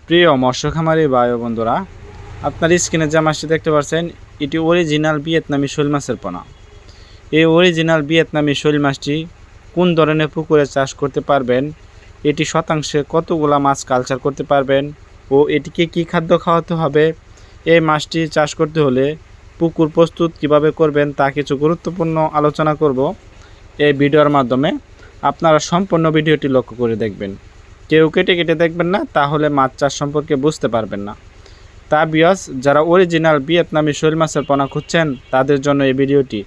প্রিয় মৎস্য খামারি ভাই ও বন্ধুরা, আপনার স্ক্রিনে যে মাছটি দেখতে পাচ্ছেন এটি অরিজিনাল ভিয়েতনামি শৈল মাছের পোনা। এই অরিজিনাল ভিয়েতনামি শৈল মাছটি কোন ধরনের পুকুরে চাষ করতে পারবেন, এটি শতাংশে কতগুলা মাছ কালচার করতে পারবেন ও এটিকে কি খাদ্য খাওয়াতে হবে, এই মাছটি চাষ করতে হলে পুকুর প্রস্তুত কিভাবে করবেন তা কিছু গুরুত্বপূর্ণ আলোচনা করব এই ভিডিওর মাধ্যমে। আপনারা সম্পূর্ণ ভিডিওটি লক্ষ্য করে দেখবেন, কেউ কেটে কেটে দেখবেন না, তাহলে মাছ চাষ সম্পর্কে বুঝতে পারবেন না। তা বিয়স, যারা অরিজিনাল ভিয়েতনামি শৈল মাছের পোনা খুঁজছেন তাদের জন্য এই ভিডিওটি।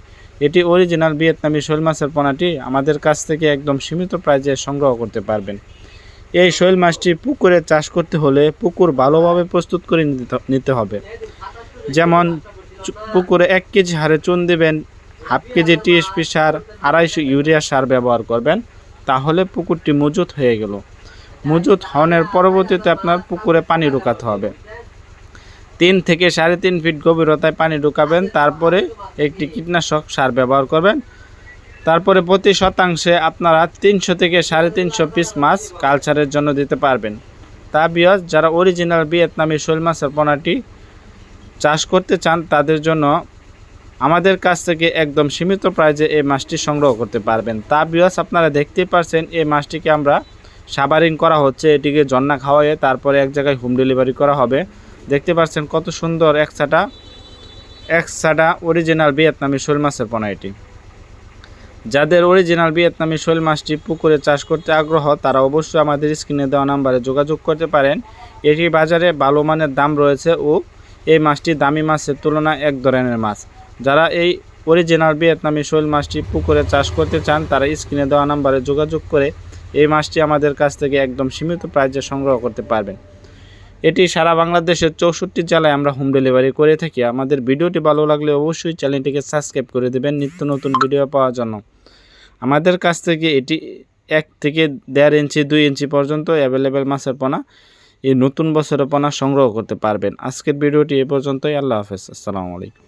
এটি অরিজিনাল ভিয়েতনামি শৈল মাছের পোনাটি আমাদের কাছ থেকে একদম সীমিত প্রাইজে সংগ্রহ করতে পারবেন। এই শৈল মাছটি পুকুরে চাষ করতে হলে পুকুর ভালোভাবে প্রস্তুত করে নিতে হবে। যেমন পুকুরে 1 কেজি হারে চুন দেবেন, হাফ কেজি টিএসপি সার, 250 ইউরিয়া সার ব্যবহার করবেন, তাহলে পুকুরটি মজুত হয়ে গেল। মজুত হওয়ার পরবর্তীতে আপনার পুকুরে পানি ঢোকাতে হবে। 3 থেকে 3.5 ফিট গভীরতায় পানি ঢোকাবেন, তারপরে একটি কীটনাশক সার ব্যবহার করবেন। তারপরে প্রতি শতাংশে আপনারা 300 থেকে 350 পিস মাছ কালচারের জন্য দিতে পারবেন। তা বিয়স, যারা অরিজিনাল ভিয়েতনামি শৈল মাছের পোনাটি চাষ করতে চান তাদের জন্য আমাদের কাছ থেকে একদম সীমিত প্রাইজে এই মাছটি সংগ্রহ করতে পারবেন। তা বিয়স, আপনারা দেখতেই পারছেন এই মাছটিকে আমরা সাবারিং করা হচ্ছে, এটিকে জন্না খাওয়াইয়ে তারপরে এক জায়গায় হোম ডেলিভারি করা হবে। দেখতে পাচ্ছেন কত সুন্দর একসাটা অরিজিনাল ভিয়েতনামি শৈল মাছের পোনা এটি। যাদের অরিজিনাল ভিয়েতনামি শৈল মাছটি পুকুরে চাষ করতে আগ্রহ তারা অবশ্যই আমাদের স্ক্রিনে দেওয়া নাম্বারে যোগাযোগ করতে পারেন। এটি বাজারে ভালো মানের দাম রয়েছে ও এই মাছটি দামি মাছের তুলনায় এক ধরনের মাছ। যারা এই অরিজিনাল ভিয়েতনামি শৈল মাছটি পুকুরে চাষ করতে চান তারা স্ক্রিনে দেওয়া নাম্বারে যোগাযোগ করে এই মাছটি আমাদের কাছ থেকে একদম সীমিত প্রাইজে সংগ্রহ করতে পারবেন। এটি সারা বাংলাদেশের 64 জেলায় আমরা হোম ডেলিভারি করে থাকি। আমাদের ভিডিওটি ভালো লাগলে অবশ্যই চ্যানেলটিকে সাবস্ক্রাইব করে দেবেন নিত্য নতুন ভিডিও পাওয়ার জন্য। আমাদের কাছ থেকে এটি 1 থেকে 1.5 ইঞ্চি 2 ইঞ্চি পর্যন্ত অ্যাভেলেবেল মাছের পোনা এই নতুন বছরের পোনা সংগ্রহ করতে পারবেন। আজকের ভিডিওটি এ পর্যন্তই। আল্লাহ হাফেজ, আসসালামু আলাইকুম।